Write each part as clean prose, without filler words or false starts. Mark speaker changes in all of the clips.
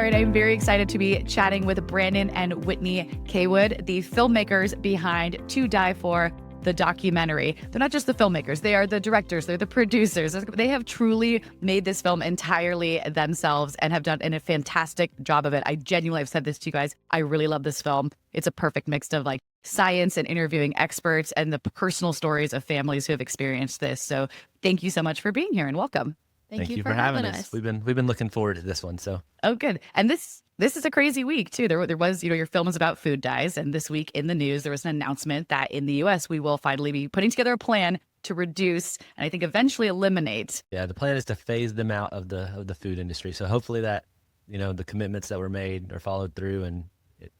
Speaker 1: right, I'm very excited to be chatting with Brandon and Whitney Cawood, the filmmakers behind To Die For, the documentary. They're not just the filmmakers, they are the directors, they're the producers. They have truly made this film entirely themselves and have done a fantastic job of it. I genuinely have said this to you guys. I really love this film. It's a perfect mix of like science and interviewing experts and the personal stories of families who have experienced this. So thank you so much for being here and welcome.
Speaker 2: Thank you for having us. We've been looking forward to this one. So
Speaker 1: good. And this is a crazy week too. There was, your film is about food dyes, and this week in the news there was an announcement that in the U.S. we will finally be putting together a plan to reduce and I think eventually eliminate.
Speaker 2: Yeah, the plan is to phase them out of the food industry. So hopefully that the commitments that were made are followed through, and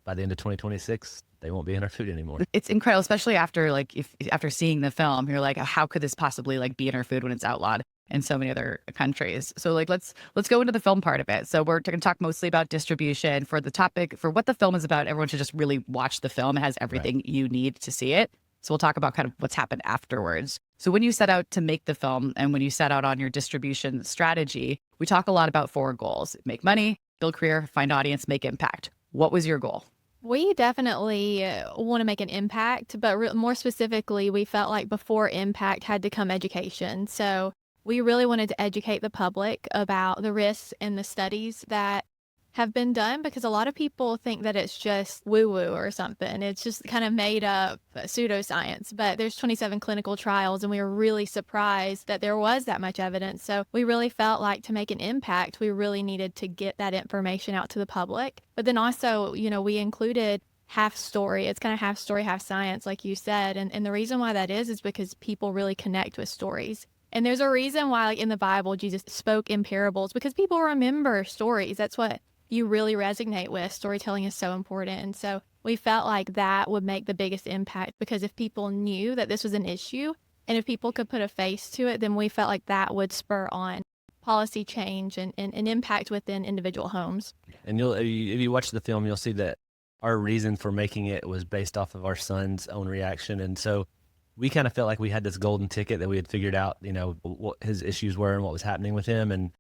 Speaker 2: by the end of 2026 they won't be in our food anymore.
Speaker 1: It's incredible, especially after after seeing the film, you're like, how could this possibly be in our food when it's outlawed in so many other countries? So let's go into the film part of it. So we're going to talk mostly about distribution. For the topic, for what the film is about, everyone should just really watch the film. It has everything you need to see it. So we'll talk about kind of what's happened afterwards. So when you set out to make the film and when you set out on your distribution strategy, we talk a lot about 4 goals: make money, build career, find audience, make impact. What was your goal?
Speaker 3: We definitely want to make an impact, but more specifically, we felt like before impact had to come education. So we really wanted to educate the public about the risks and the studies that have been done, because a lot of people think that it's just woo-woo or something. It's just kind of made up pseudoscience, but there's 27 clinical trials, and we were really surprised that there was that much evidence. So we really felt like to make an impact, we really needed to get that information out to the public. But then also, we included half story. It's kind of half story, half science, like you said. And the reason why that is because people really connect with stories. And there's a reason why, in the Bible, Jesus spoke in parables, because people remember stories. That's what you really resonate with. Storytelling is so important. And so we felt like that would make the biggest impact, because if people knew that this was an issue and if people could put a face to it, then we felt like that would spur on policy change and impact within individual homes.
Speaker 2: And if you watch the film, you'll see that our reason for making it was based off of our son's own reaction. And so we kind of felt like we had this golden ticket that we had figured out, what his issues were and what was happening with him, and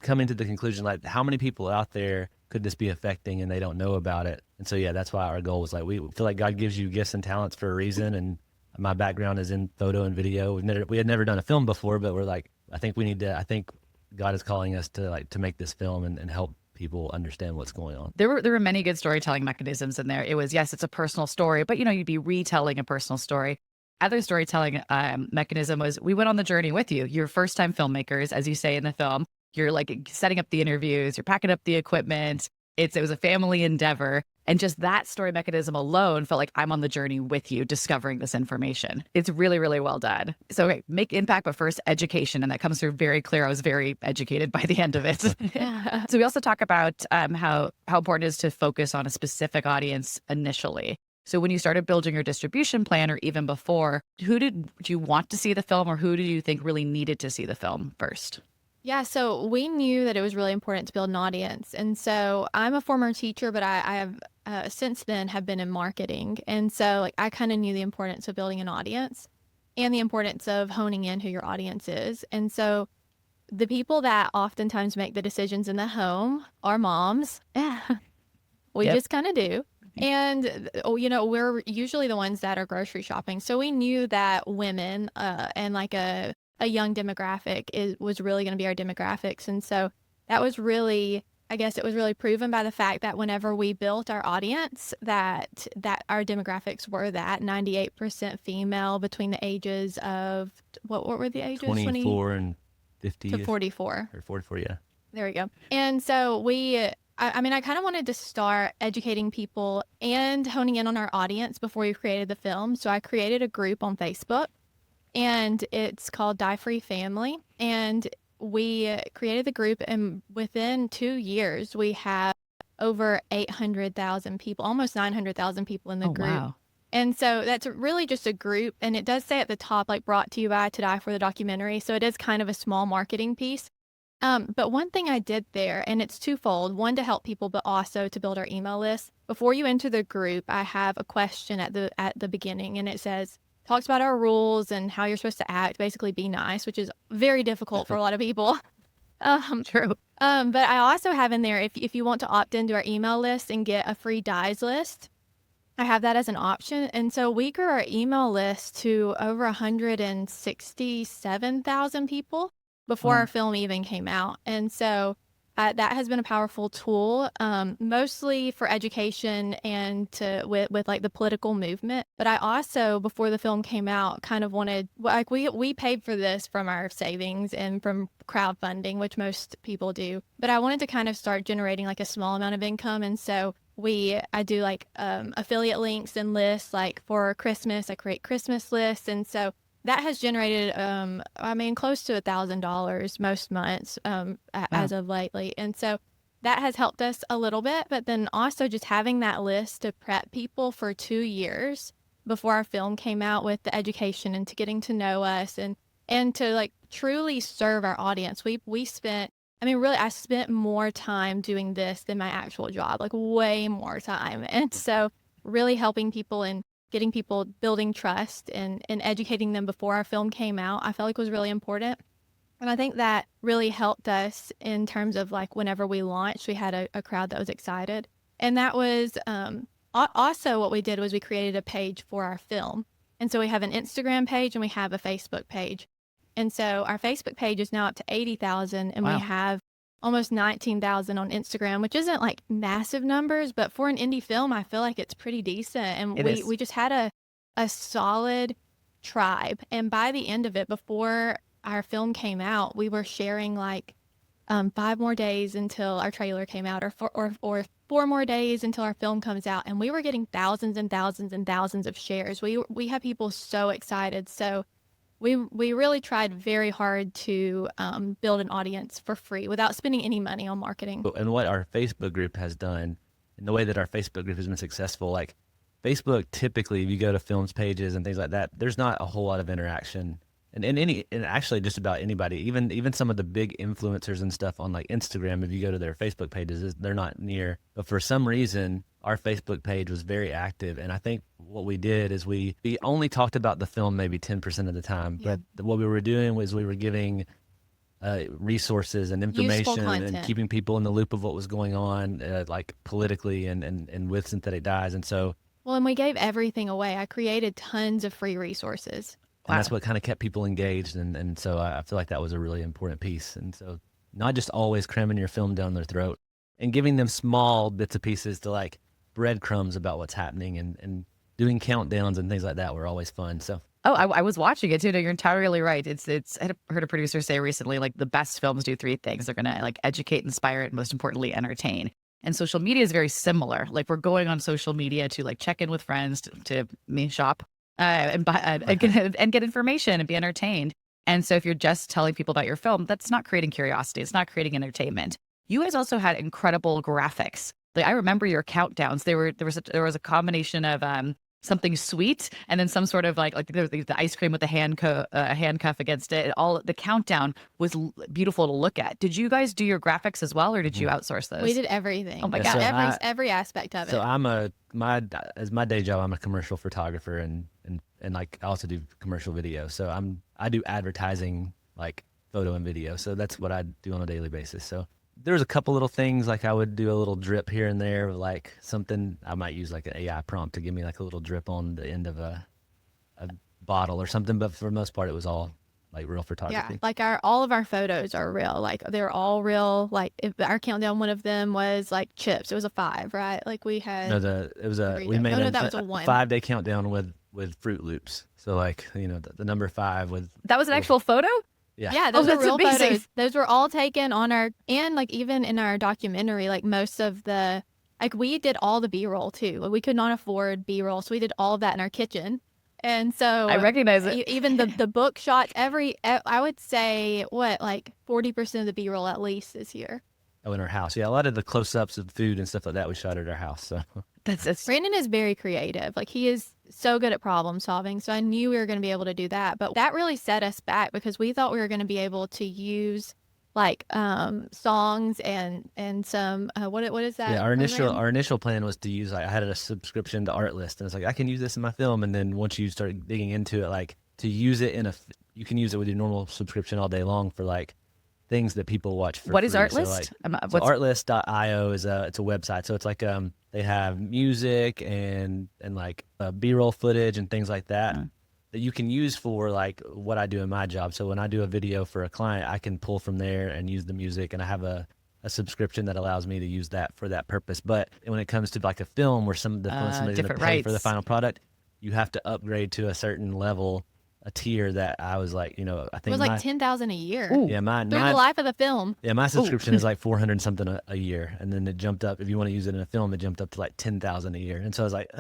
Speaker 2: coming to the conclusion, like, how many people out there could this be affecting and they don't know about it? And so, yeah, that's why our goal was we feel like God gives you gifts and talents for a reason. And my background is in photo and video. We had never done a film before, but we're like, I think God is calling us to make this film and help people understand what's going on.
Speaker 1: There were many good storytelling mechanisms in there. It was, yes, it's a personal story, but you'd be retelling a personal story. Other storytelling mechanism was, we went on the journey with you. You're first-time filmmakers, as you say in the film. You're setting up the interviews, you're packing up the equipment. It was a family endeavor. And just that story mechanism alone felt like I'm on the journey with you, discovering this information. It's really, really well done. So, okay, make impact, but first education. And that comes through very clear. I was very educated by the end of it. So we also talk about how important it is to focus on a specific audience initially. So when you started building your distribution plan, or even before, who did you want to see the film, or who did you think really needed to see the film first?
Speaker 3: Yeah, so we knew that it was really important to build an audience. And so I'm a former teacher, but I have since then have been in marketing. And so I kind of knew the importance of building an audience and the importance of honing in who your audience is. And so the people that oftentimes make the decisions in the home are moms. We just kind of do. And, we're usually the ones that are grocery shopping. So we knew that women and a young demographic was really going to be our demographics. And so that was really, I guess it was really proven by the fact that whenever we built our audience, that our demographics were that 98% female between the ages of, what were the ages?
Speaker 2: 24 and 50.
Speaker 3: To 44.
Speaker 2: Or 44, yeah.
Speaker 3: There we go. And so I kind of wanted to start educating people and honing in on our audience before we created the film. So I created a group on Facebook, and it's called Die Free Family. And we created the group, and within 2 years, we have over 800,000 people, almost 900,000 people in the group.
Speaker 1: Wow.
Speaker 3: And so that's really just a group. And it does say at the top, brought to you by To Die For the documentary. So it is kind of a small marketing piece. But one thing I did there, and it's twofold, one to help people, but also to build our email list. Before you enter the group, I have a question at the beginning, and it says, talks about our rules and how you're supposed to act, basically be nice, which is very difficult for a lot of people.
Speaker 1: True.
Speaker 3: But I also have in there, if you want to opt into our email list and get a free dies list, I have that as an option. And so we grew our email list to over 167,000 people before
Speaker 1: Wow.
Speaker 3: our film even came out. And so that has been a powerful tool, mostly for education and with like the political movement. But I also, before the film came out, kind of wanted, like, we paid for this from our savings and from crowdfunding, which most people do. But I wanted to kind of start generating like a small amount of income. And so I do like affiliate links and lists. Like for Christmas, I create Christmas lists. And so that has generated, close to $1,000 most months,
Speaker 1: Wow.
Speaker 3: as of lately. And so that has helped us a little bit. But then also just having that list to prep people for 2 years before our film came out, with the education and to getting to know us and to like truly serve our audience. We spent, really, I spent more time doing this than my actual job, like way more time. And so really helping people and getting people, building trust and educating them before our film came out, I felt like was really important. And I think that really helped us in terms of like whenever we launched, we had a crowd that was excited. And that was also what we did was we created a page for our film. And so we have an Instagram page and we have a Facebook page. And so our Facebook page is now up to 80,000, and
Speaker 1: Wow.
Speaker 3: we have almost 19,000 on Instagram, which isn't like massive numbers, but for an indie film, I feel like it's pretty decent. And
Speaker 1: It is.
Speaker 3: we just had a solid tribe. And by the end of it, before our film came out, we were sharing like 5 more days until our trailer came out, or 4 more days until our film comes out, and we were getting thousands and thousands and thousands of shares. We had people so excited. So we really tried very hard to build an audience for free without spending any money on marketing.
Speaker 2: And what our Facebook group has done, and the way that our Facebook group has been successful, like Facebook, typically, if you go to films pages and things like that, there's not a whole lot of interaction. And actually just about anybody, even some of the big influencers and stuff on like Instagram, if you go to their Facebook pages, they're not near. But for some reason, our Facebook page was very active. And I think what we did is we only talked about the film maybe 10% of the time.
Speaker 3: Yeah.
Speaker 2: But what we were doing was we were giving resources and
Speaker 3: Useful
Speaker 2: information and
Speaker 3: content.
Speaker 2: keeping people in the loop of what was going on, like politically and with synthetic dyes. And so,
Speaker 3: Well, and we gave everything away. I created tons of free resources.
Speaker 2: and that's
Speaker 1: Wow.
Speaker 2: what kind of kept people engaged. And so I feel like that was a really important piece. And so not just always cramming your film down their throat and giving them small bits of pieces to like breadcrumbs about what's happening, and doing countdowns and things like that were always fun. So
Speaker 1: Oh, I was watching it too. No, you're entirely right. I heard a producer say recently, like the best films do three things. They're going to like educate, inspire, and most importantly, entertain. And social media is very similar. Like we're going on social media to like check in with friends, to me shop, and buy, and get information and be entertained. And so if you're just telling people about your film, that's not creating curiosity. It's not creating entertainment. You guys also had incredible graphics. Like I remember your countdowns. There was a combination of something sweet and then some sort of like there was the ice cream with the handcuff against it. All the countdown was beautiful to look at. Did you guys do your graphics as well, or did you outsource those?
Speaker 3: We did everything.
Speaker 1: Oh my
Speaker 2: Yeah,
Speaker 1: God.
Speaker 2: so
Speaker 3: Every aspect of it.
Speaker 2: So as my day job, I'm a commercial photographer, and like I also do commercial video. So I do advertising, like photo and video. So that's what I do on a daily basis. So there's a couple little things, like I would do a little drip here and there, like something I might use like an AI prompt to give me like a little drip on the end of a bottle or something. But for the most part, it was all like real
Speaker 3: Yeah,
Speaker 2: photography.
Speaker 3: like all of our photos are real. Like they're all real. Like if our countdown, one of them was like chips. It was a 5, right? Like we had.
Speaker 2: No, it was we
Speaker 3: Dorito.
Speaker 2: made
Speaker 3: Oh, no, that was a 1.
Speaker 2: 5-day countdown with Fruit Loops. So like the number 5 with
Speaker 1: That was an actual photo?
Speaker 2: yeah.
Speaker 3: Yeah, those are
Speaker 1: that's
Speaker 3: real
Speaker 1: amazing.
Speaker 3: photos. Those were all taken on and like even in our documentary, like most of like we did all the B-roll too. Like, we could not afford B-roll, so we did all of that in our kitchen. And so
Speaker 1: I recognize it.
Speaker 3: even the book shots, I would say like 40% of the B-roll at least is here.
Speaker 2: Oh, in our house. Yeah, a lot of the close-ups of food and stuff like that we shot at our house. So
Speaker 1: That's
Speaker 3: Brandon is very creative. Like he is so good at problem solving. So I knew we were going to be able to do that. But that really set us back because we thought we were going to be able to use like songs and some what is that?
Speaker 2: yeah,
Speaker 3: program?
Speaker 2: our initial plan was to use, like, I had a subscription to Artlist, and it's like I can use this in my film. And then once you start digging into it, like to use it you can use it with your normal subscription all day long for like things that people watch for
Speaker 1: What is
Speaker 2: free.
Speaker 1: Artlist?
Speaker 2: So, like, so
Speaker 1: What's
Speaker 2: artlist.io is it's a website. So it's like they have music and like B-roll footage and things like that that you can use for like what I do in my job. So when I do a video for a client, I can pull from there and use the music, and I have a subscription that allows me to use that for that purpose. But when it comes to like a film where somebody's going to
Speaker 1: different
Speaker 2: pay for the
Speaker 1: rights.
Speaker 2: final product, you have to upgrade to a certain level, a tier that I was like, I
Speaker 3: It
Speaker 2: think
Speaker 3: was like $10,000 a year
Speaker 1: Ooh.
Speaker 2: yeah,
Speaker 3: through the life of the film.
Speaker 2: yeah, my subscription is like 400 something a year, and then it jumped up. If you want to use it in a film, it jumped up to like 10,000 a year. And so I was like,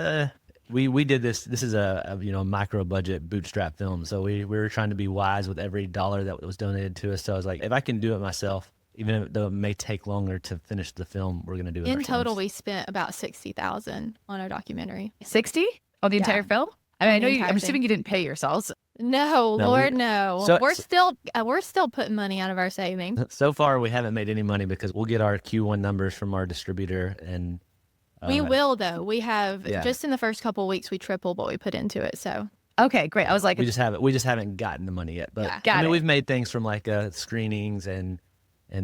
Speaker 2: we did this. This is a micro budget bootstrap film, so we were trying to be wise with every dollar that was donated to us. So I was like, if I can do it myself, even though it may take longer to finish the film, we're gonna do it.
Speaker 3: In total,
Speaker 2: ourselves.
Speaker 3: we spent about $60,000 on our documentary.
Speaker 1: 60 on the
Speaker 3: Yeah.
Speaker 1: entire film? I mean,
Speaker 3: On
Speaker 1: I know
Speaker 3: the
Speaker 1: I'm
Speaker 3: entire
Speaker 1: assuming
Speaker 3: thing.
Speaker 1: you didn't pay yourselves.
Speaker 3: No,
Speaker 2: No,
Speaker 3: Lord, no.
Speaker 2: So-
Speaker 3: we're still putting money out of our savings.
Speaker 2: So far, we haven't made any money because we'll get our Q1 numbers from our distributor, and
Speaker 3: We will though. We have
Speaker 2: Yeah.
Speaker 3: just in the first couple of weeks we tripled what we put into it. So
Speaker 1: Okay, great. I was like,
Speaker 2: we just haven't gotten the money yet. But
Speaker 3: Yeah.
Speaker 1: Got
Speaker 2: I mean,
Speaker 1: it.
Speaker 2: we've made things from like screenings and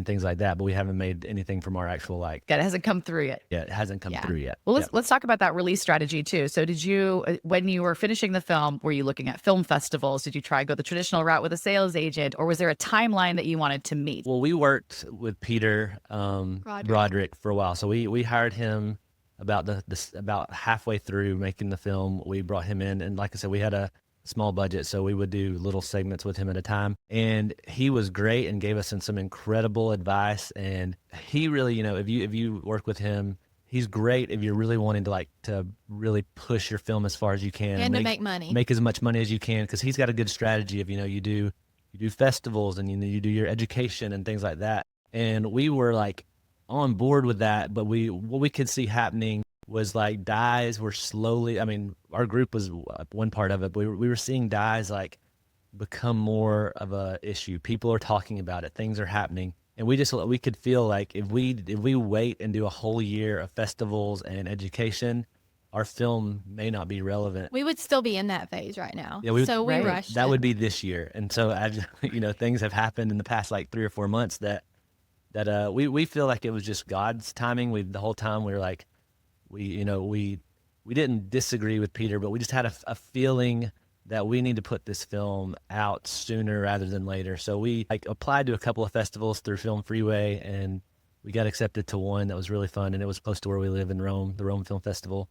Speaker 2: things like that, but we haven't made anything from our actual like.
Speaker 1: it hasn't come through yet.
Speaker 2: Yeah, it hasn't come
Speaker 3: Yeah.
Speaker 2: through yet.
Speaker 1: Well,
Speaker 2: Yeah.
Speaker 1: let's talk about that release strategy too. So, did you, when you were finishing the film, were you looking at film festivals? Did you try to go the traditional route with a sales agent, or was there a timeline that you wanted to meet?
Speaker 2: Well, we worked with Peter Broderick for a while, so we hired him about about halfway through making the film. We brought him in, and like I said, we had a small budget, so we would do little segments with him at a time. And he was great and gave us some incredible advice. And he really, if you work with him, he's great if you're really wanting to really push your film as far as you can
Speaker 3: and to make money.
Speaker 2: make as much money as you can, because he's got a good strategy of you do festivals and you do your education and things like that. And we were like on board with that, but what we could see happening was like dyes were slowly, I mean, our group was one part of it, but we were seeing dyes like become more of a issue. People are talking about it, things are happening. And we could feel like if we wait and do a whole year of festivals and education, our film may not be relevant.
Speaker 3: We would still be in that phase right now.
Speaker 2: Yeah,
Speaker 3: so we
Speaker 1: right.
Speaker 3: rushed
Speaker 2: That
Speaker 3: it.
Speaker 2: would be this year. And so things have happened in the past like 3 or 4 months that we feel like it was just God's timing. The whole time we were like, we didn't disagree with Peter, but we just had a feeling that we need to put this film out sooner rather than later. So we applied to a couple of festivals through Film Freeway, and we got accepted to one that was really fun, and it was close to where we live in Rome, the Rome Film Festival.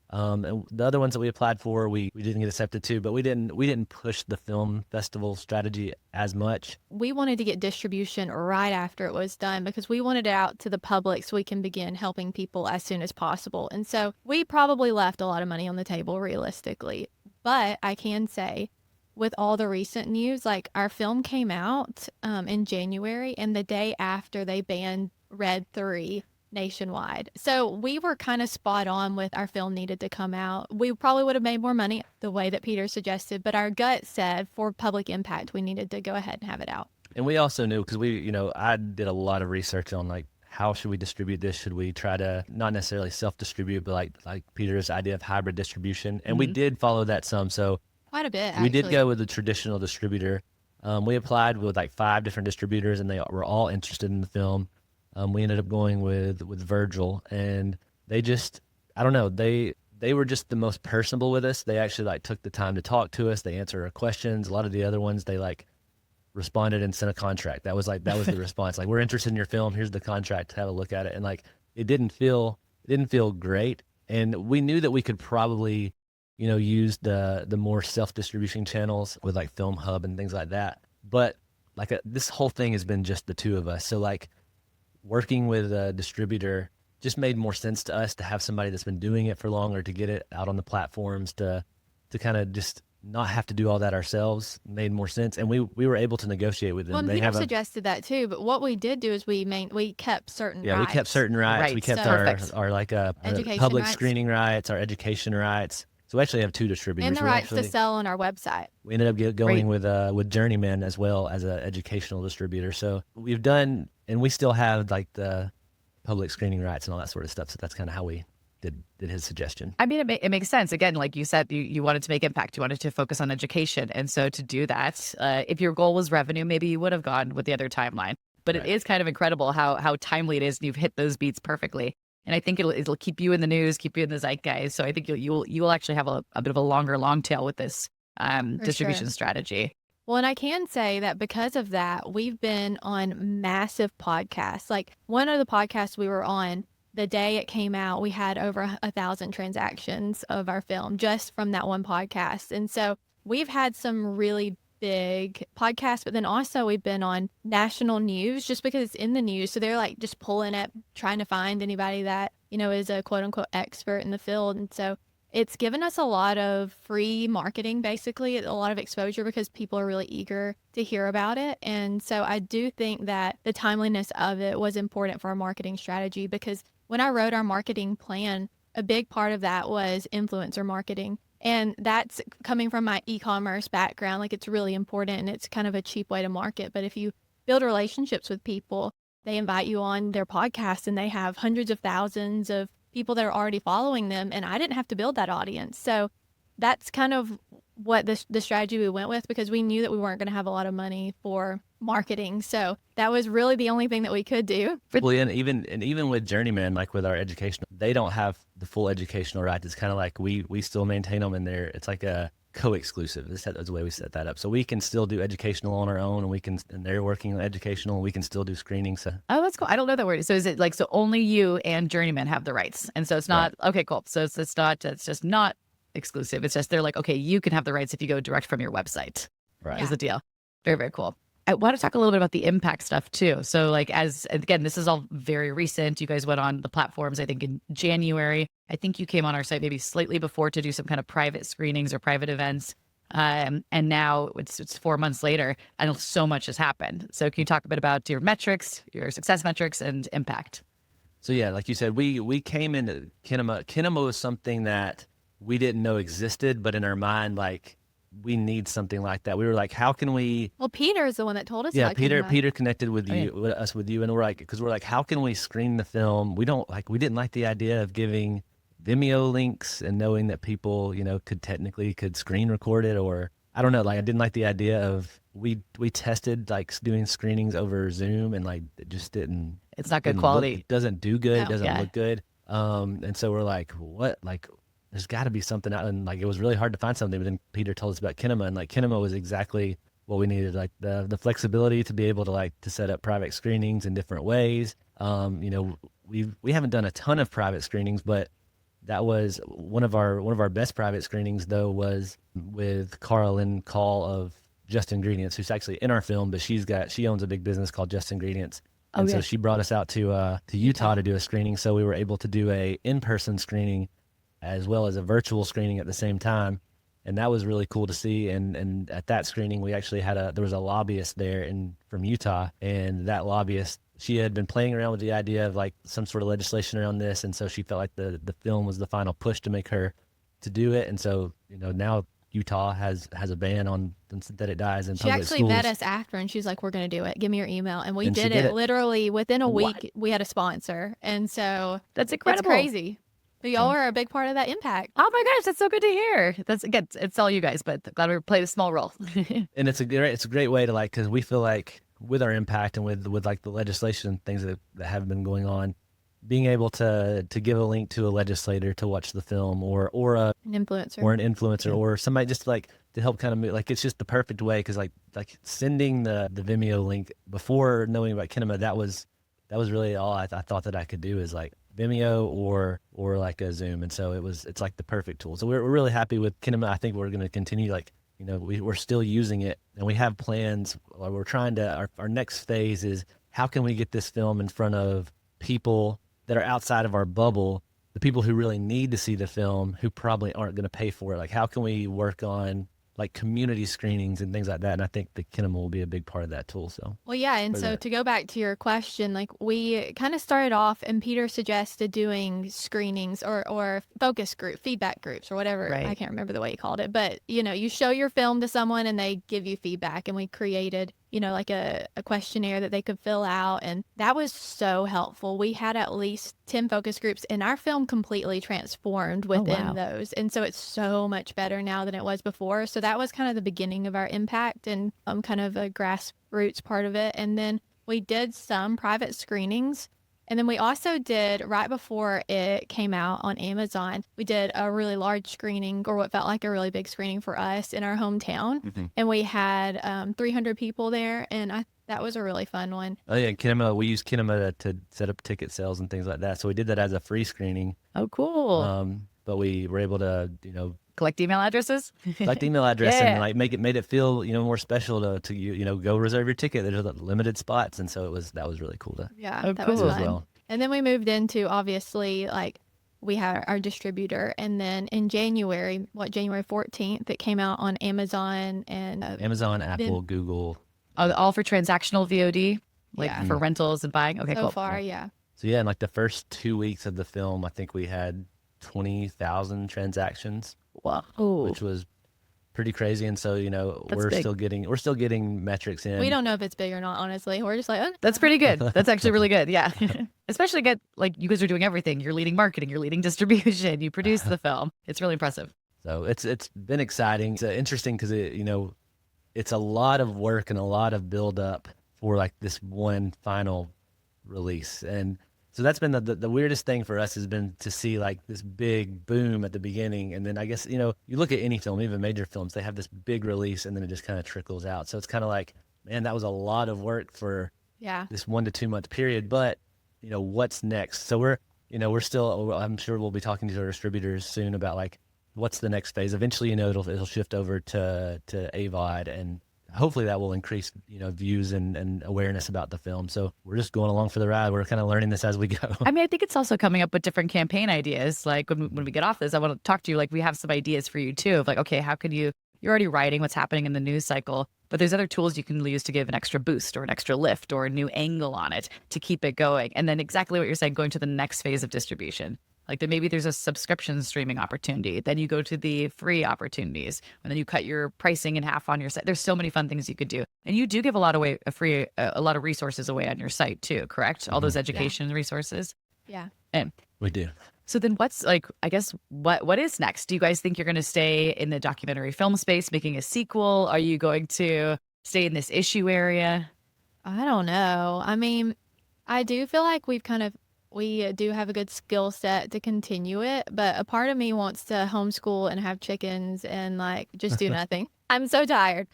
Speaker 2: And the other ones that we applied for, we didn't get accepted to, but we didn't push the film festival strategy as much.
Speaker 3: We wanted to get distribution right after it was done because we wanted it out to the public so we can begin helping people as soon as possible. And so we probably left a lot of money on the table realistically. But I can say with all the recent news, like our film came out in January, and the day after they banned Red 3 nationwide. So we were kind of spot on with our film needed to come out. We probably would have made more money the way that Peter suggested, but our gut said for public impact, we needed to go ahead and have it out.
Speaker 2: And we also knew, because I did a lot of research on like, how should we distribute this? Should we try to not necessarily self-distribute, but like Peter's idea of hybrid distribution? And we did follow that some. So
Speaker 3: Quite a bit,
Speaker 2: we did
Speaker 3: actually.
Speaker 2: go with the traditional distributor. We applied with like 5 different distributors, and they were all interested in the film. We ended up going with Virgil, and they just, I don't know, they were just the most personable with us. They actually like took the time to talk to us. They answered our questions. A lot of the other ones, they like responded and sent a contract. That was the response. Like, we're interested in your film. Here's the contract. Have a look at it. And like, it didn't feel great. And we knew that we could probably, use the more self-distribution channels with like Film Hub and things like that. But like this whole thing has been just the two of us. So like working with a distributor just made more sense to us, to have somebody that's been doing it for longer, to get it out on the platforms, to kind of just not have to do all that ourselves made more sense. And we were able to negotiate with them.
Speaker 3: Well, and
Speaker 2: They
Speaker 3: Peter
Speaker 2: have
Speaker 3: suggested that too, but what we did do is we kept certain
Speaker 2: we kept
Speaker 3: rights.
Speaker 2: certain rights. We
Speaker 1: Right.
Speaker 2: kept
Speaker 3: So-
Speaker 1: Perfect.
Speaker 2: our like
Speaker 3: Education
Speaker 2: public
Speaker 3: rights.
Speaker 2: screening rights, our education rights. So we actually have 2 distributors.
Speaker 3: And the
Speaker 2: We
Speaker 3: rights to
Speaker 2: actually-
Speaker 3: sell on our website.
Speaker 2: We ended up going
Speaker 1: Great.
Speaker 2: with Journeyman as well as an educational distributor. So we've done, and we still have like the public screening rights and all that sort of stuff. So that's kind of how we did his suggestion.
Speaker 1: I mean, it makes sense. Again, like you said, you wanted to make impact. You wanted to focus on education. And so to do that, if your goal was revenue, maybe you would have gone with the other timeline. But it is kind of incredible how timely it is, and you've hit those beats perfectly. And I think it'll keep you in the news, keep you in the zeitgeist. So I think you'll actually have a bit of a long tail with this
Speaker 3: For
Speaker 1: distribution
Speaker 3: sure.
Speaker 1: strategy.
Speaker 3: Well, and I can say that because of that, we've been on massive podcasts. Like one of the podcasts we were on, the day it came out, we had over 1,000 transactions of our film just from that one podcast. And so we've had some really big podcasts, but then also we've been on national news just because it's in the news. So they're like just pulling it, trying to find anybody that, is a quote unquote expert in the field. And so it's given us a lot of free marketing, basically, a lot of exposure because people are really eager to hear about it. And so I do think that the timeliness of it was important for our marketing strategy because when I wrote our marketing plan, a big part of that was influencer marketing. And that's coming from my e-commerce background. Like it's really important and it's kind of a cheap way to market. But if you build relationships with people, they invite you on their podcast and they have hundreds of thousands of people that are already following them, and I didn't have to build that audience. So that's kind of what the strategy we went with because we knew that we weren't going to have a lot of money for marketing. So that was really the only thing that we could do.
Speaker 2: Well, and even with Journeyman, like with our educational, they don't have the full educational rights. It's kind of like we still maintain them in there. It's like a co-exclusive. That's the way we set that up. So we can still do educational on our own, and they're working on educational, and we can still do screenings. So
Speaker 1: Oh, that's cool. I don't know that word. So is it like, so only you and Journeyman have the rights? And so it's not, okay, cool. So it's just not exclusive. It's just, they're like, okay, you can have the rights if you go direct from your website.
Speaker 2: right.
Speaker 1: Is the deal. Very, very cool. I want to talk a little bit about the impact stuff too. So like, again, this is all very recent. You guys went on the platforms, I think in January. I think you came on our site maybe slightly before to do some kind of private screenings or private events. And now it's 4 months later and so much has happened. So can you talk a bit about your metrics, your success metrics and impact?
Speaker 2: So yeah, like you said, we came into Kinema. Kinema was something that we didn't know existed, but in our mind, like we need something like that. We were like, how can we?
Speaker 3: Well, Peter is the one that told us
Speaker 2: Yeah,
Speaker 3: about
Speaker 2: Peter
Speaker 3: Kinema.
Speaker 2: Peter connected with
Speaker 1: Oh, yeah.
Speaker 2: you, with us, with you, and we're like, because we're like, how can we screen the film? We didn't like the idea of giving Vimeo links and knowing that people, could screen record it, or I don't know. Like I didn't like the idea of we tested like doing screenings over Zoom and like it just didn't.
Speaker 1: It's not good
Speaker 2: Didn't
Speaker 1: quality.
Speaker 2: It doesn't do good. It
Speaker 3: No.
Speaker 2: doesn't
Speaker 1: Yeah.
Speaker 2: look good. And so we're like, what? Like, there's got to be something out. And like, it was really hard to find something. But then Peter told us about Kinema, and like Kinema was exactly what we needed. Like the flexibility to be able to set up private screenings in different ways. We haven't done a ton of private screenings, but that was one of our best private screenings though was with Carlin Call of Just Ingredients, who's actually in our film, but she owns a big business called Just Ingredients.
Speaker 1: Oh,
Speaker 2: And
Speaker 1: yeah.
Speaker 2: so she brought us out to Utah to do a screening. So we were able to do a in-person screening as well as a virtual screening at the same time. And that was really cool to see. And at that screening, we actually there was a lobbyist there from Utah. And that lobbyist, she had been playing around with the idea of like some sort of legislation around this. And so she felt like the film was the final push to make her to do it. And so, now Utah has a ban on synthetic dyes in
Speaker 3: She
Speaker 2: public
Speaker 3: actually
Speaker 2: schools.
Speaker 3: met us after and she's like, we're going to do it. Give me your email. And we
Speaker 2: And she
Speaker 3: did
Speaker 2: did
Speaker 3: it
Speaker 2: it.
Speaker 3: literally within a
Speaker 2: What?
Speaker 3: week. We had a sponsor. And so
Speaker 1: That's
Speaker 3: it's
Speaker 1: incredible.
Speaker 3: crazy. But y'all are a big part of that impact.
Speaker 1: Oh my gosh, that's so good to hear. That's, again, it's all you guys, but glad we played a small role.
Speaker 2: And it's a great way to like, because we feel like with our impact and with like the legislation and things that have been going on, being able to give a link to a legislator to watch the film or an
Speaker 3: An influencer.
Speaker 2: influencer or somebody just like to help kind of move, like it's just the perfect way because like sending the Vimeo link before knowing about Kinema, that was really all I thought that I could do is like Vimeo or like a Zoom, and so it's like the perfect tool. So we're really happy with Kinema. I think we're going to continue we're still using it, and we have plans. We're trying to our next phase is how can we get this film in front of people that are outside of our bubble, the people who really need to see the film who probably aren't going to pay for it. Like how can we work on like community screenings and things like that? And I think the Kinema will be a big part of that tool. So
Speaker 3: Well, yeah. And
Speaker 2: for
Speaker 3: so
Speaker 2: that.
Speaker 3: to go back to your question, like we kind of started off and Peter suggested doing screenings or focus group, feedback groups or whatever.
Speaker 1: Right.
Speaker 3: I can't remember the way he called it, but you show your film to someone and they give you feedback, and we created, like a questionnaire that they could fill out. And that was so helpful. We had at least 10 focus groups and our film completely transformed within
Speaker 1: wow.
Speaker 3: those. And so it's so much better now than it was before. So that was kind of the beginning of our impact and kind of a grassroots part of it. And then We did some private screenings. And then we also did, right before it came out on Amazon, we did a really large screening, or what felt like a really big screening for us in our hometown. And we had 300 people there, and that was a really fun one.
Speaker 2: Oh yeah, Kinema. We use Kinema to set up ticket sales and things like that. So we did that as a free screening.
Speaker 1: Oh, cool.
Speaker 2: But we were able to,
Speaker 1: Collect email addresses.
Speaker 2: collect email address
Speaker 1: Yeah.
Speaker 2: and like made it feel, more special to go reserve your ticket. There's limited spots, and so that was really cool to
Speaker 3: Yeah,
Speaker 1: Oh,
Speaker 3: that was
Speaker 1: cool.
Speaker 2: do as
Speaker 3: fun.
Speaker 2: well.
Speaker 3: And then we moved into, obviously, like, we had our distributor. And then in January 14th, it came out on Amazon and
Speaker 2: Amazon, Apple, Google.
Speaker 1: All for transactional VOD, like
Speaker 3: Yeah.
Speaker 1: for rentals and buying. Okay,
Speaker 3: so
Speaker 1: cool.
Speaker 3: far, yeah.
Speaker 2: So yeah, in like the first 2 weeks of the film, I think we had 20,000 transactions,
Speaker 1: Wow.
Speaker 2: which was pretty crazy. And so,
Speaker 1: That's
Speaker 2: we're
Speaker 1: big.
Speaker 2: still getting metrics in.
Speaker 3: We don't know if it's big or not, honestly. We're just like, oh,
Speaker 1: That's pretty good. That's actually really good. Yeah. Especially like you guys are doing everything. You're leading marketing, you're leading distribution, you produce the film. It's really impressive.
Speaker 2: So it's been exciting. It's interesting because it's a lot of work and a lot of build up for like this one final release. And so that's been the weirdest thing for us has been to see like this big boom at the beginning. And then I guess, you look at any film, even major films, they have this big release and then it just kind of trickles out. So it's kind of like, man, that was a lot of work for
Speaker 3: yeah.
Speaker 2: this 1 to 2 month period. But, what's next? So we're still, I'm sure we'll be talking to our distributors soon about like, what's the next phase? Eventually, it'll shift over to AVOD, and hopefully that will increase, views and awareness about the film. So we're just going along for the ride. We're kind of learning this as we go.
Speaker 1: I mean, I think it's also coming up with different campaign ideas. Like when we get off this, I want to talk to you. Like we have some ideas for you too of like, okay, how could you're already writing what's happening in the news cycle, but there's other tools you can use to give an extra boost or an extra lift or a new angle on it to keep it going. And then exactly what you're saying, going to the next phase of distribution. Like then maybe there's a subscription streaming opportunity. Then you go to the free opportunities, and then you cut your pricing in half on your site. There's so many fun things you could do, and you do give a lot away, a lot of resources away on your site too. Correct? All those education resources.
Speaker 3: Yeah.
Speaker 1: And
Speaker 2: We do.
Speaker 1: so then, what's like? I guess what is next? Do you guys think you're going to stay in the documentary film space, making a sequel? Are you going to stay in this issue area?
Speaker 3: I don't know. I mean, I do feel like we do have a good skill set to continue it, but a part of me wants to homeschool and have chickens and like just do nothing. I'm so tired.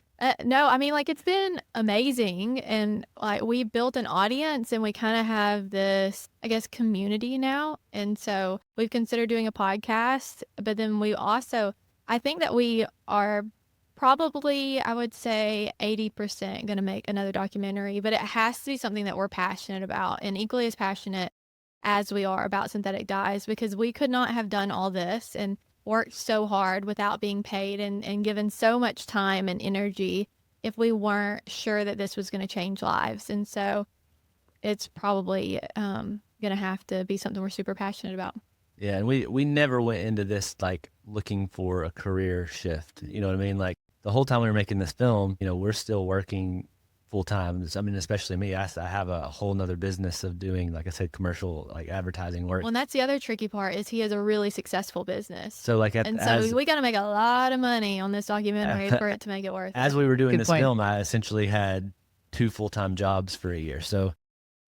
Speaker 3: No, I mean, like it's been amazing, and like we built an audience and we kind of have this, I guess, community now. And so we've considered doing a podcast, but then I think that we are probably, I would say 80% going to make another documentary, but it has to be something that we're passionate about and equally as passionate as we are about synthetic dyes, because we could not have done all this and worked so hard without being paid and given so much time and energy if we weren't sure that this was going to change lives. And so it's probably going to have to be something we're super passionate about.
Speaker 2: Yeah, and we never went into this like looking for a career shift. You know what I mean? Like the whole time we were making this film, we're still working full time. I mean, especially me, I have a whole nother business of doing, like I said, commercial like advertising work.
Speaker 3: Well, and that's the other tricky part is he has a really successful business.
Speaker 2: So like
Speaker 3: we got to make a lot of money on this documentary for it to make it worth
Speaker 2: as
Speaker 3: it.
Speaker 2: we were doing
Speaker 1: Good
Speaker 2: this
Speaker 1: point.
Speaker 2: film, I essentially had 2 full-time jobs for a year. So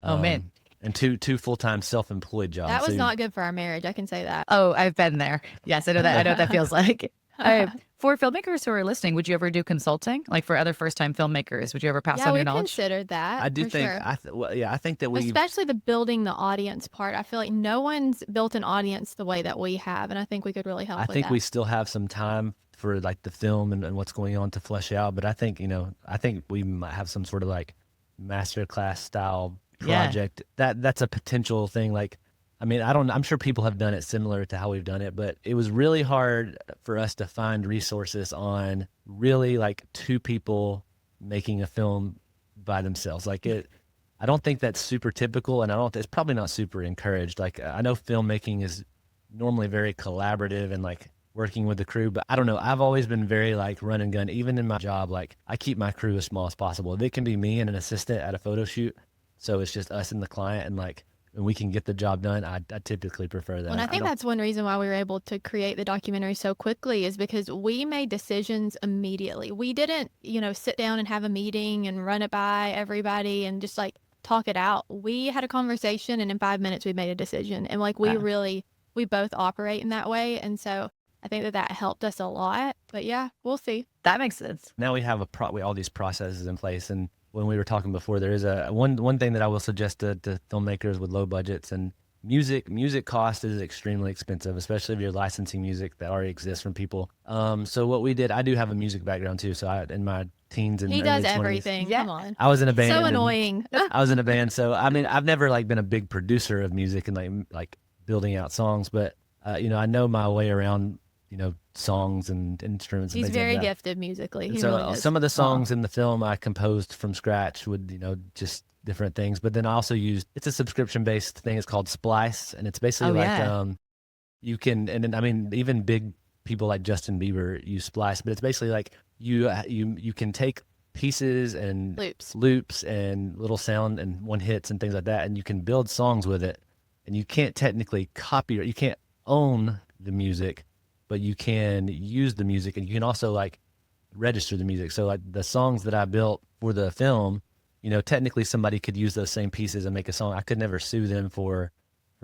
Speaker 1: Oh, man.
Speaker 2: and two full-time self-employed jobs.
Speaker 3: That was
Speaker 2: So
Speaker 3: not good for our marriage. I can say that.
Speaker 1: Oh, I've been there. Yes, I know that. I know what that feels like. For filmmakers who are listening, would you ever do consulting, like for other first-time filmmakers? Would you ever pass
Speaker 3: Yeah,
Speaker 1: on
Speaker 3: we
Speaker 1: your knowledge?
Speaker 3: considered that.
Speaker 2: I do
Speaker 3: for
Speaker 2: think
Speaker 3: sure.
Speaker 2: I think that we
Speaker 3: Especially the building the audience part. I feel like no one's built an audience the way that we have, and I think we could really help
Speaker 2: I
Speaker 3: with
Speaker 2: think
Speaker 3: that.
Speaker 2: we still have some time for like the film and what's going on to flesh out. But I think, I think we might have some sort of like masterclass style
Speaker 1: Yeah.
Speaker 2: project. That's a potential thing. Like, I mean, I'm sure people have done it similar to how we've done it, but it was really hard for us to find resources on really like 2 people making a film by themselves. Like I don't think that's super typical, and it's probably not super encouraged. Like I know filmmaking is normally very collaborative and like working with the crew, but I don't know. I've always been very like run and gun. Even in my job, like I keep my crew as small as possible. If it can be me and an assistant at a photo shoot, so it's just us and the client, and like when we can get the job done, I typically prefer that.
Speaker 3: And I think that's one reason why we were able to create the documentary so quickly is because we made decisions immediately. We didn't, sit down and have a meeting and run it by everybody and just like talk it out. We had a conversation, and in 5 minutes we made a decision. And like we both operate in that way, and so I think that helped us a lot. But yeah, we'll see.
Speaker 1: That makes sense.
Speaker 2: Now we have all these processes in place. And when we were talking before, there is one thing that I will suggest to filmmakers with low budgets, and music cost is extremely expensive, especially if you're licensing music that already exists from people. So what we did, I do have a music background too. So in my teens and
Speaker 3: He
Speaker 2: early
Speaker 3: does
Speaker 2: 20s,
Speaker 3: everything.
Speaker 1: Yeah.
Speaker 3: Come on.
Speaker 2: I was in a band.
Speaker 3: So
Speaker 2: and
Speaker 3: annoying.
Speaker 2: I was in a band. So I mean, I've never like been a big producer of music and like building out songs, but I know my way around, songs and instruments.
Speaker 3: He's
Speaker 2: and things
Speaker 3: very
Speaker 2: like that.
Speaker 3: gifted musically. He
Speaker 2: So
Speaker 3: really is.
Speaker 2: some of the songs in the film I composed from scratch with, just different things. But then I also it's a subscription-based thing. It's called Splice. And it's basically you can, and then, I mean, even big people like Justin Bieber use Splice, but it's basically like you can take pieces and loops and little sound and one hits and things like that, and you can build songs with it. And you can't technically copy, or you can't own the music, but you can use the music, and you can also like register the music. So like the songs that I built for the film, technically somebody could use those same pieces and make a song. I could never sue them for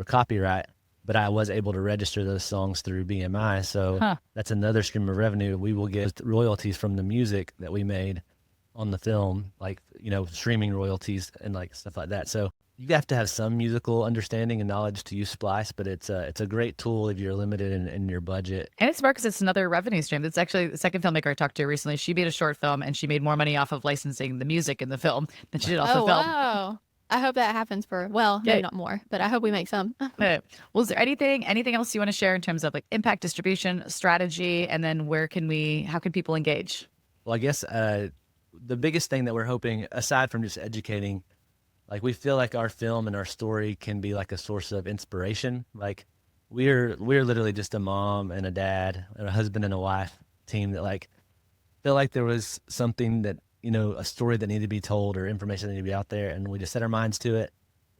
Speaker 2: copyright, but I was able to register those songs through BMI. So that's another stream of revenue. We will get royalties from the music that we made on the film, like, streaming royalties and like stuff like that. So you have to have some musical understanding and knowledge to use Splice, but it's a great tool if you're limited in your budget.
Speaker 1: And it's smart because it's another revenue stream. That's actually the second filmmaker I talked to recently. She made a short film and she made more money off of licensing the music in the film than she did off the film.
Speaker 3: Wow. I hope that happens maybe not more, but I hope we make some.
Speaker 1: Well, is there anything else you want to share in terms of like impact, distribution, strategy, and then how can people engage?
Speaker 2: Well, I guess the biggest thing that we're hoping, aside from just educating, like we feel like our film and our story can be like a source of inspiration. Like we're literally just a mom and a dad and a husband and a wife team that like feel like there was something that, a story that needed to be told or information that needed to be out there. And we just set our minds to it.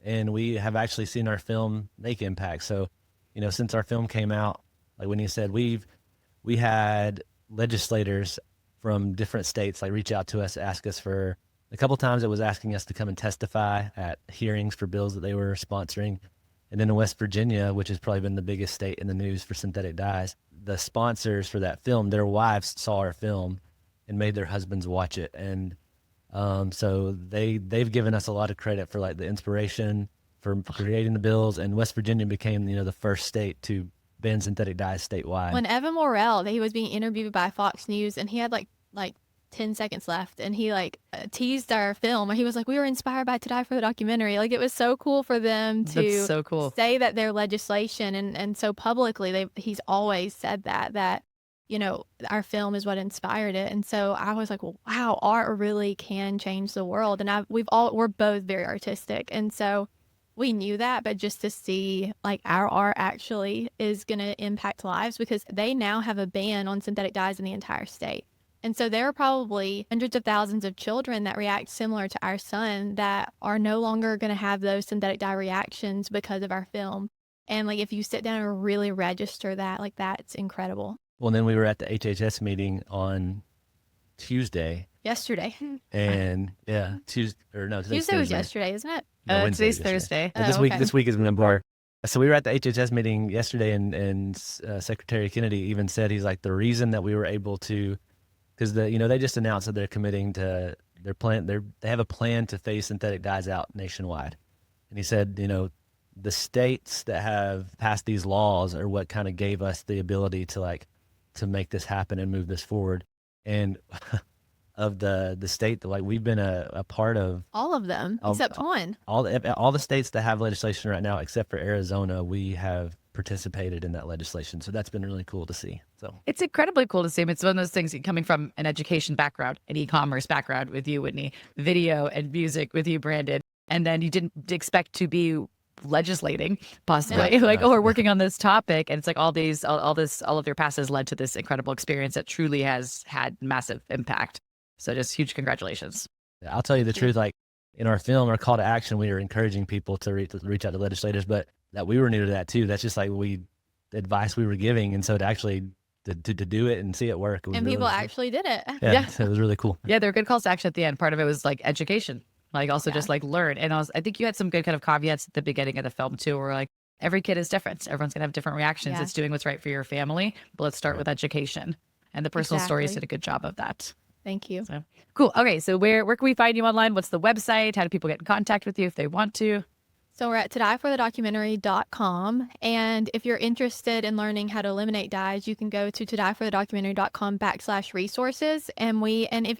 Speaker 2: And we have actually seen our film make impact. So, since our film came out, like when you said, we had legislators from different states like reach out to us, ask us for, a couple times it was asking us to come and testify at hearings for bills that they were sponsoring. And then in West Virginia, which has probably been the biggest state in the news for synthetic dyes, the sponsors for that film, their wives saw our film and made their husbands watch it. And so they've given us a lot of credit for like the inspiration for creating the bills. And West Virginia became, the first state to ban synthetic dyes statewide.
Speaker 3: When Evan Morrell, he was being interviewed by Fox News, and he had like 10 seconds left, and he teased our film, or he was like, we were inspired by To Die for the documentary. Like, it was so cool for them to
Speaker 1: That's so cool.
Speaker 3: say that their legislation, and so publicly we's always said that our film is what inspired it. And so I was like, well, wow, art really can change the world. And we're both very artistic, and so we knew that, but just to see like our art actually is going to impact lives, because they now have a ban on synthetic dyes in the entire state. And so there are probably hundreds of thousands of children that react similar to our son that are no longer going to have those synthetic dye reactions because of our film. And like, if you sit down and really register that, like, that's incredible.
Speaker 2: Well, and then we were at the HHS meeting on Tuesday.
Speaker 3: Yesterday.
Speaker 2: And Tuesday
Speaker 3: was yesterday, isn't it?
Speaker 2: No,
Speaker 1: Today's Thursday.
Speaker 2: This week is when I'm bar. So we were at the HHS meeting yesterday, and Secretary Kennedy even said, he's like, the reason that we were able to, because they just announced that they're committing to their plan. They have a plan to phase synthetic dyes out nationwide. And he said, the states that have passed these laws are what kind of gave us the ability to make this happen and move this forward. And of the state that like we've been a part of,
Speaker 3: all of them except one.
Speaker 2: All the states that have legislation right now, except for Arizona, we have participated in that legislation. So that's been really cool to see. So
Speaker 1: it's incredibly cool to see. It's one of those things coming from an education background, an e-commerce background with you, Whitney, video and music with you, Brandon, and then you didn't expect to be legislating possibly or working on this topic, and it's like all of your passes led to this incredible experience that truly has had massive impact. So just huge congratulations.
Speaker 2: I'll tell you the truth, like in our film, our call to action, we were encouraging people to reach out to legislators, but that we were new to that too. That's just like the advice we were giving. And so to actually to do it and see it work.
Speaker 3: And people actually did it.
Speaker 2: Yeah. So it was really cool.
Speaker 1: Yeah, there were good calls to action at the end. Part of it was like education. Like also
Speaker 3: Yeah.
Speaker 1: just like learn. And I think you had some good kind of caveats at the beginning of the film too, where like every kid is different. Everyone's gonna have different reactions.
Speaker 3: Yeah.
Speaker 1: It's doing what's right for your family. But let's start
Speaker 2: Right.
Speaker 1: with education. And the personal stories
Speaker 3: Exactly.
Speaker 1: did a good job of that.
Speaker 3: Thank you.
Speaker 1: So cool. Okay. So where can we find you online? What's the website? How do people get in contact with you if they want to?
Speaker 3: So we're at todieforthedocumentary.com. And if you're interested in learning how to eliminate dyes, you can go to todieforthedocumentary.com/resources. And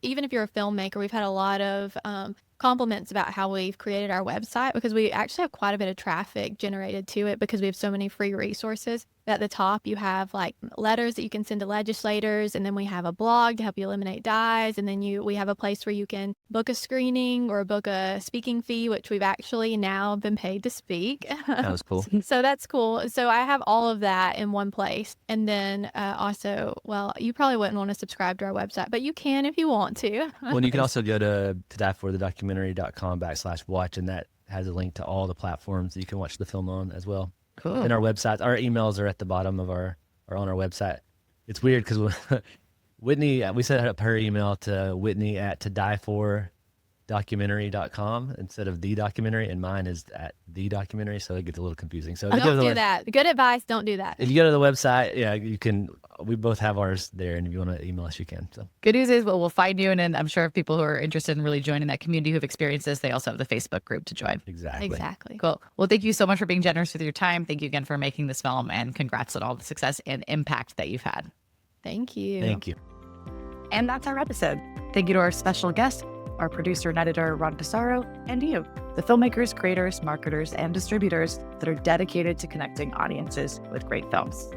Speaker 3: even if you're a filmmaker, we've had a lot of compliments about how we've created our website, because we actually have quite a bit of traffic generated to it because we have so many free resources. At the top, you have like letters that you can send to legislators, and then we have a blog to help you eliminate dyes, and then we have a place where you can book a screening or book a speaking fee, which we've actually now been paid to speak.
Speaker 2: That was cool.
Speaker 3: So that's cool. So I have all of that in one place. And then also, well, you probably wouldn't want to subscribe to our website, but you can if you want to.
Speaker 2: Well, and you can also go to todieforthedocumentary.com/watch, and that has a link to all the platforms that you can watch the film on as well.
Speaker 1: Cool.
Speaker 2: And our websites, our emails are at the bottom of or on our website. It's weird because Whitney, we set up her email to Whitney at todiefordocumentary.com instead of the documentary, and mine is at the documentary, so it gets a little confusing. So if you go to
Speaker 3: Don't
Speaker 2: the
Speaker 3: do that. Good advice. Don't do that.
Speaker 2: If you go to the website, yeah, you can. We both have ours there, and if you want to email us, you can. So
Speaker 1: Good news is, well, we'll find you. And then I'm sure if people who are interested in really joining that community who've experienced this, they also have the Facebook group to join.
Speaker 3: Exactly.
Speaker 1: Cool. Well, thank you so much for being generous with your time. Thank you again for making this film, and congrats on all the success and impact that you've had.
Speaker 3: Thank you.
Speaker 2: Thank you.
Speaker 1: And that's our episode. Thank you to our special guest, our producer and editor, Ron Pissarro, and you, the filmmakers, creators, marketers, and distributors that are dedicated to connecting audiences with great films.